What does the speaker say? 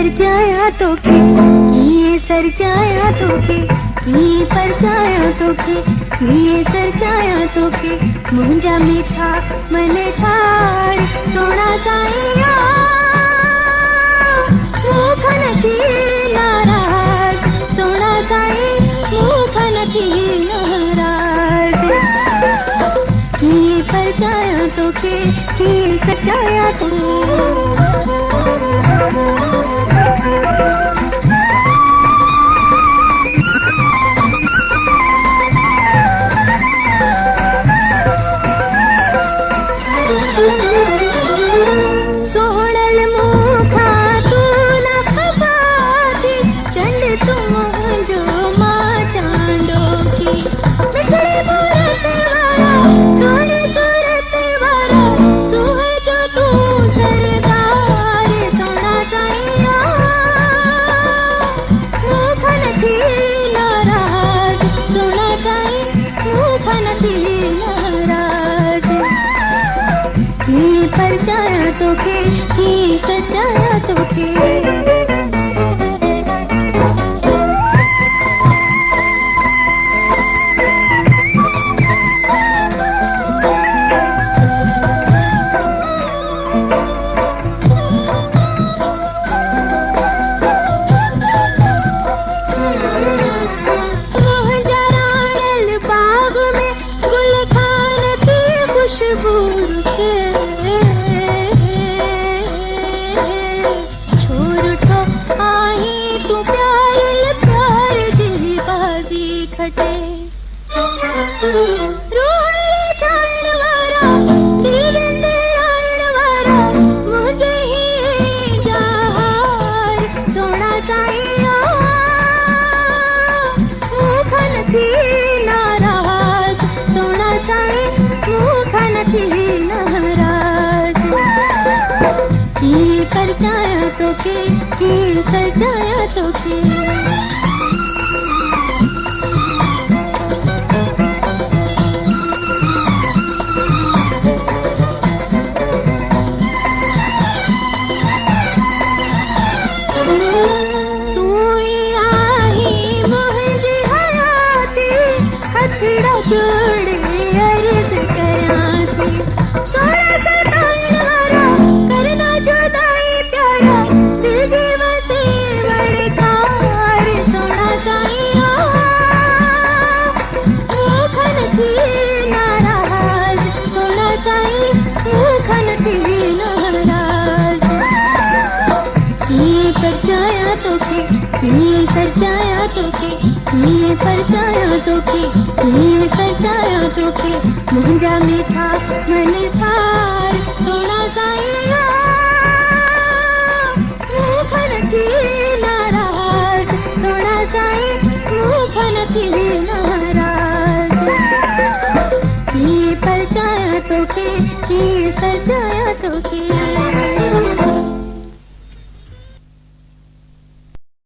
परचाया तोखे किए सरचाया तोखे किए परचाया तोखे किए सरचाया तोखे मुंहिंजा मीठा मन ठार सोना साईं मूंख नथी नाराज सोना साईं मूंख नथी नाराज किए परचाया तोखे किए सचाया तोखे सोहणल मूंखा तू न खपाती चंड तू मुंहिंजो मां चांडो की मिठड़ी मूरत वारा सोहणी सूरत वारा सुहे जो तू सरदार सोना साईं मूंख नथी नाराज सोना साईं मूंख नथी नाराज किए परचाया तोखे किए सचाया तोखे परचाया तोखे किए सचाया तोखे तू आई मुंहिंजी हयाती हथड़ा जोड़े अर्ज़ कयां थी सोना सताइण वारा करना जुदाई प्यारा दिल जी वसे वड़कार सोना साईं मूंख नथी नाराज सोना साईं मूंख नथी नाराज किए परचाया तोखे किए सरचाया तोखे किए परचाया तोखे किए सरचाया तोखे मुंहिंजा मीठा मन ठार सोना साईं मूंख नथी नाराज सोना साईं मूंख नथी नाराज किए परचाया तोखे किए सचाया तोखे